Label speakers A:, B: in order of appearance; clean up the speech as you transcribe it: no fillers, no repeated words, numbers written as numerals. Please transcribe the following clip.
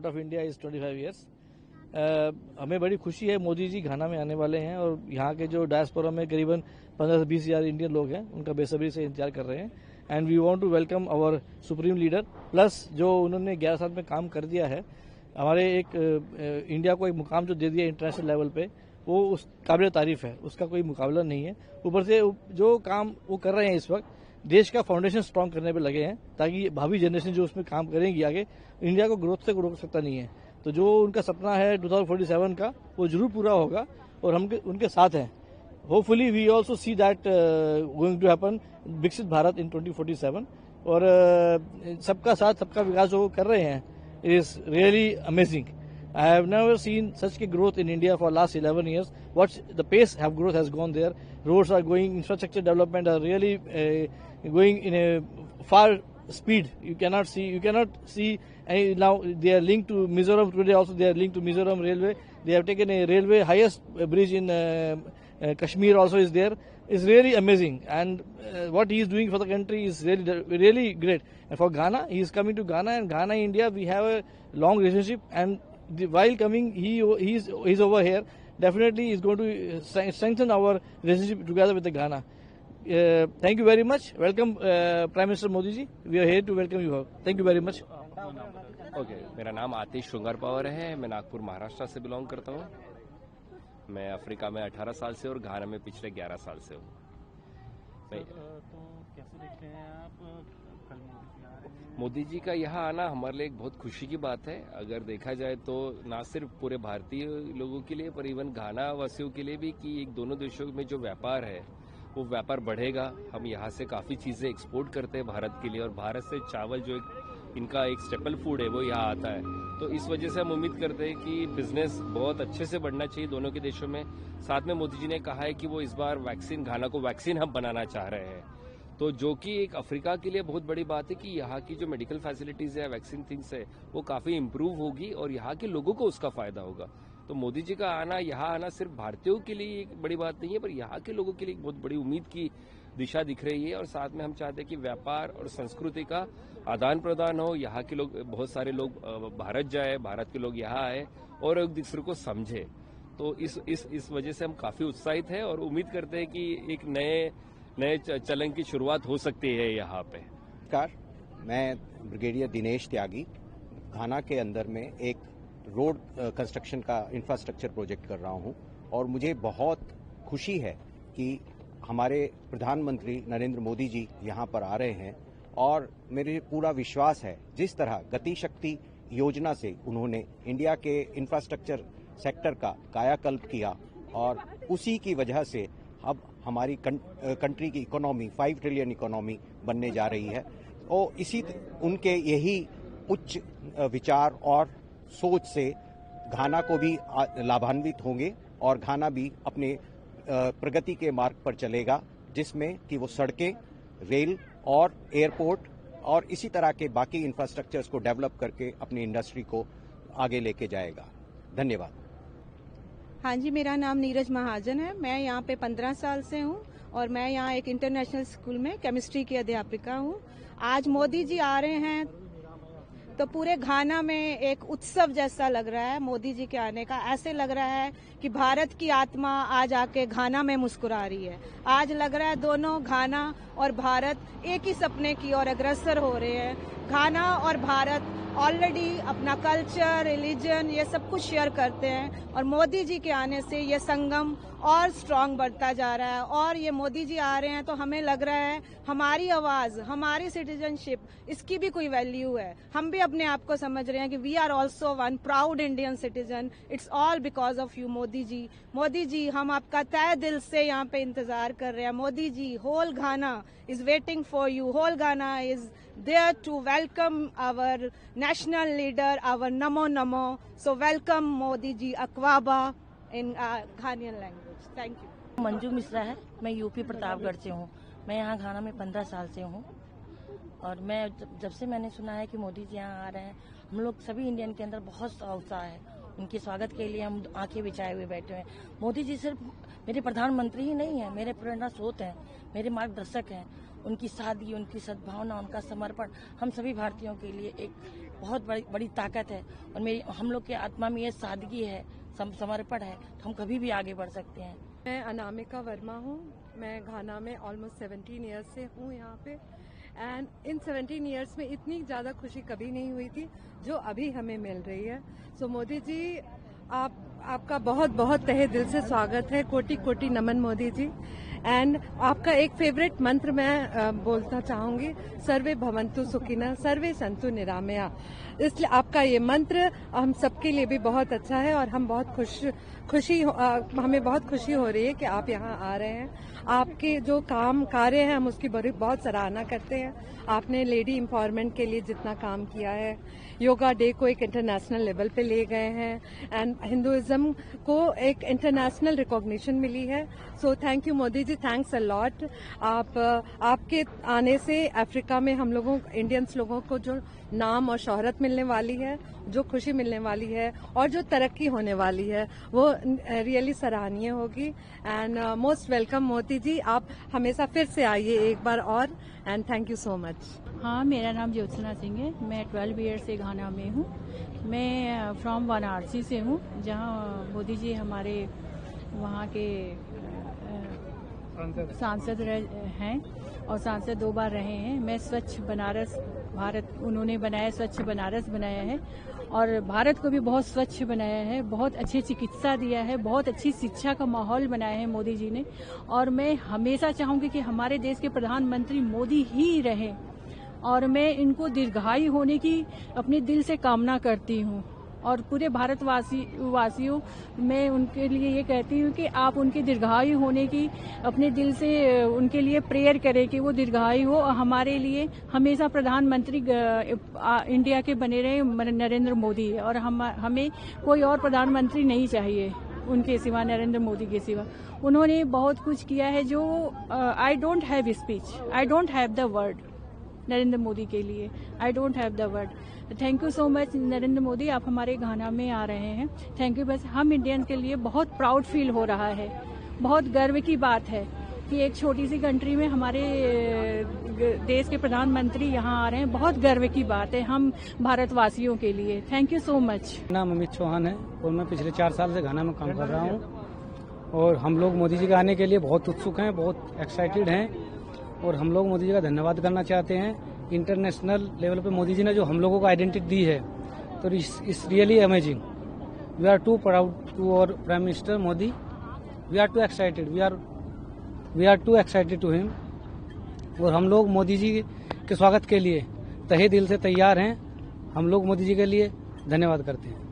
A: Support of India is 25 years. हमें बड़ी खुशी है, मोदी जी घाना में आने वाले हैं और यहाँ के जो डायस्पोरा में करीबन 15 से 20 हज़ार इंडियन लोग हैं, उनका बेसब्री से इंतजार कर रहे हैं। And we want to welcome our supreme leader, plus जो उन्होंने 11 साल में काम कर दिया है, हमारे एक इंडिया को एक मुकाम जो दे दिया इंटरनेशनल लेवल पे, वो उस काबिल तारीफ है, उसका कोई मुकाबला नहीं है। ऊपर से जो काम वो कर रहे हैं इस वक्त, देश का फाउंडेशन स्ट्रांग करने पे लगे हैं, ताकि भावी जनरेशन जो उसमें काम करेंगी आगे, इंडिया को ग्रोथ से रोक सकता नहीं है। तो जो उनका सपना है 2047 का, वो जरूर पूरा होगा और हम उनके साथ हैं। Hopefully we also see that going to happen, विकसित भारत इन 2047। और सबका साथ सबका विकास जो कर रहे हैं is really amazing. I have never seen such a growth in India for last 11 years. What the pace have growth has gone there. Roads are going, infrastructure development are really going in a far speed. You cannot see any, now they are linked to Mizoram today. Also they are linked to Mizoram railway. They have taken a railway highest bridge in Kashmir also is there. It's really amazing, and what he is doing for the country is really great. And for Ghana, he is coming to Ghana, and Ghana India, we have a long relationship, and while coming, he's over here. Definitely, he's going to strengthen our relationship together with the Ghana. Thank you very much. Welcome, Prime Minister Modi ji. We are here to welcome you all. Thank you very much.
B: Okay, मेरा नाम आतिश श्रृंगार पवार है। मैं नागपुर महाराष्ट्र से belong करता हूँ। मैं Africa में 18 साल से और घाना में पिछले 11 साल से हूँ।
C: तो कैसे देखते हैं आप, कल मोदी जी आ रहे हैं?
B: मोदी जी का यहाँ आना हमारे लिए एक बहुत खुशी की बात है। अगर देखा जाए तो ना सिर्फ पूरे भारतीय लोगों के लिए, पर इवन घाना वासियों के लिए भी, कि एक दोनों देशों में जो व्यापार है वो व्यापार बढ़ेगा। हम यहाँ से काफी चीजें एक्सपोर्ट करते हैं भारत के लिए, और भारत से चावल जो इनका एक स्टेपल फूड है वो यहाँ आता है। तो इस वजह से हम उम्मीद करते हैं कि बिजनेस बहुत अच्छे से बढ़ना चाहिए दोनों के देशों में। साथ में मोदी जी ने कहा है कि वो इस बार घाना को वैक्सीन हब बनाना चाह रहे हैं, तो जो कि एक अफ्रीका के लिए बहुत बड़ी बात है कि यहाँ की जो मेडिकल फैसिलिटीज है, वैक्सीन थिंग्स है, वो काफी इम्प्रूव होगी और यहाँ के लोगों को उसका फायदा होगा। तो मोदी जी का आना, यहाँ आना सिर्फ भारतीयों के लिए एक बड़ी बात नहीं है, पर यहाँ के लोगों के लिए एक बहुत बड़ी उम्मीद की दिशा दिख रही है। और साथ में हम चाहते हैं कि व्यापार और संस्कृति का आदान प्रदान हो। यहाँ के लोग, बहुत सारे लोग भारत जाए, भारत के लोग यहाँ आए और एक दूसरे को समझे। तो इस वजह से हम काफी उत्साहित हैं और उम्मीद करते हैं कि एक नए चलन की शुरुआत हो सकती है यहाँ पे।
D: नमस्कार, मैं ब्रिगेडियर दिनेश त्यागी घाना के अंदर में एक रोड कंस्ट्रक्शन का इंफ्रास्ट्रक्चर प्रोजेक्ट कर रहा हूँ, और मुझे बहुत खुशी है कि हमारे प्रधानमंत्री नरेंद्र मोदी जी यहाँ पर आ रहे हैं। और मेरे पूरा विश्वास है, जिस तरह गति शक्ति योजना से उन्होंने इंडिया के इंफ्रास्ट्रक्चर सेक्टर का कायाकल्प किया, और उसी की वजह से अब हमारी कंट्री की इकोनॉमी 5 ट्रिलियन इकोनॉमी बनने जा रही है। और उनके यही उच्च विचार और सोच से घाना को भी लाभान्वित होंगे, और घाना भी अपने प्रगति के मार्ग पर चलेगा, जिसमें कि वो सड़कें, रेल और एयरपोर्ट और इसी तरह के बाकी इंफ्रास्ट्रक्चर्स को डेवलप करके अपनी इंडस्ट्री को आगे लेके जाएगा। धन्यवाद।
E: हाँ जी, मेरा नाम नीरज महाजन है। मैं यहाँ पे 15 साल से हूँ और मैं यहाँ एक इंटरनेशनल स्कूल में केमिस्ट्री की अध्यापिका हूँ। आज मोदी जी आ रहे हैं तो पूरे घाना में एक उत्सव जैसा लग रहा है। मोदी जी के आने का ऐसे लग रहा है कि भारत की आत्मा आज आके घाना में मुस्कुरा रही है। आज लग रहा है दोनों घाना और भारत एक ही सपने की ओर अग्रसर हो रहे हैं। घाना और भारत ऑलरेडी अपना कल्चर, रिलीजन, ये सब कुछ शेयर करते हैं, और मोदी जी के आने से ये संगम और स्ट्रांग बढ़ता जा रहा है। और ये मोदी जी आ रहे हैं तो हमें लग रहा है हमारी आवाज, हमारी सिटीजनशिप, इसकी भी कोई वैल्यू है। हम भी अपने आप को समझ रहे हैं कि we are also one proud Indian citizen. It's all because of you Modi ji. Modi ji, हम आपका तहे दिल से यहाँ पे इंतजार कर रहे हैं। Modi ji, whole Ghana is waiting for you. Whole Ghana is there to welcome our national leader, our Namo Namo. So welcome Modi ji, Akwaba in Ghanaian language. Thank you.
F: Manju Mishra है, मैं यूपी प्रतापगढ़ से हूँ। मैं यहाँ घाना में 15 साल से हूँ, और मैं जब से मैंने सुना है कि मोदी जी यहाँ आ रहे हैं, हम लोग सभी इंडियन के अंदर बहुत उत्साह है। उनके स्वागत के लिए हम आंखें बिछाए हुए बैठे हैं। मोदी जी सिर्फ मेरे प्रधानमंत्री ही नहीं है, मेरे प्रेरणा स्रोत हैं, मेरे मार्गदर्शक हैं। उनकी सादगी, उनकी सद्भावना, उनका समर्पण हम सभी भारतीयों के लिए एक बहुत बड़ी ताकत है। और मेरी हम लोग के आत्मा में ये सादगी है, समर्पण है, तो हम कभी भी आगे बढ़ सकते हैं।
G: मैं अनामिका वर्मा हूँ। मैं घाना में ऑलमोस्ट 17 ईयर्स से हूँ यहाँ पे। एंड इन 17 ईयर्स में इतनी ज़्यादा खुशी कभी नहीं हुई थी जो अभी हमें मिल रही है। सो मोदी जी, आपका बहुत बहुत तहे दिल से स्वागत है। कोटि कोटि नमन मोदी जी। एंड आपका एक फेवरेट मंत्र मैं बोलना चाहूंगी, सर्वे भवन्तु सुखिनः सर्वे सन्तु निरामया। इसलिए आपका ये मंत्र हम सबके लिए भी बहुत अच्छा है और हम बहुत हमें बहुत खुशी हो रही है कि आप यहाँ आ रहे हैं। आपके जो काम कार्य हैं हम उसकी बहुत सराहना करते हैं। आपने लेडी एम्पावरमेंट के लिए जितना काम किया है, योगा डे को एक इंटरनेशनल लेवल पे ले गए हैं एंड हिंदुइज्म को एक इंटरनेशनल रिकॉग्निशन मिली है। So thank you Modi ji, thanks a lot. आपके आने से अफ्रीका में हम लोगों इंडियंस लोगों को जो नाम और शोहरत मिलने वाली है, जो खुशी मिलने वाली है और जो तरक्की होने वाली है वो रियली सराहनीय होगी। And most welcome Modi ji, आप हमेशा फिर से आइए एक बार और। And thank you so much.
H: हाँ, मेरा नाम ज्योत्सना सिंह है। मैं 12 ईयर से घाना में हूँ। मैं फ्रॉम वाराणसी से हूँ, जहाँ मोदी जी हमारे वहाँ के सांसद हैं और सांसद 2 बार रहे हैं। मैं स्वच्छ बनारस भारत उन्होंने बनाया, स्वच्छ बनारस बनाया है और भारत को भी बहुत स्वच्छ बनाया है। बहुत अच्छी चिकित्सा दिया है, बहुत अच्छी शिक्षा का माहौल बनाया है मोदी जी ने। और मैं हमेशा चाहूंगी कि हमारे देश के प्रधानमंत्री मोदी ही रहे और मैं इनको दीर्घायु होने की अपने दिल से कामना करती हूँ। और पूरे वासियों मैं उनके लिए ये कहती हूँ कि आप उनके दीर्घायु होने की अपने दिल से उनके लिए प्रेयर करें कि वो दीर्घायु हो। हमारे लिए हमेशा प्रधानमंत्री इंडिया के बने रहे नरेंद्र मोदी, और हमें कोई और प्रधानमंत्री नहीं चाहिए उनके सिवा, नरेंद्र मोदी के सिवा। उन्होंने बहुत कुछ किया है जो I don't have speech, I don't have the word Narendra Modi के लिए, I don't have the word. Thank you so much Narendra Modi, आप हमारे घाना में आ रहे हैं। Thank you. बस हम इंडियंस के लिए बहुत प्राउड फील हो रहा है, बहुत गर्व की बात है कि एक छोटी सी कंट्री में हमारे देश के प्रधानमंत्री यहाँ आ रहे हैं। बहुत गर्व की बात है हम भारतवासियों के लिए। Thank you so much.
I: नाम अमित चौहान है और मैं पिछले 4 साल से घाना में काम कर रहा हूँ और हम लोग मोदी जी के आने के लिए बहुत उत्सुक हैं, बहुत एक्साइटेड हैं और हम लोग मोदी जी का धन्यवाद करना चाहते हैं। इंटरनेशनल लेवल पे मोदी जी ने जो हम लोगों को आइडेंटिटी दी है, तो it's really amazing. We are too proud to our prime minister Modi. We are too excited, we are too excited to him. और हम लोग मोदी जी के स्वागत के लिए तहे दिल से तैयार हैं। हम लोग मोदी जी के लिए धन्यवाद करते हैं।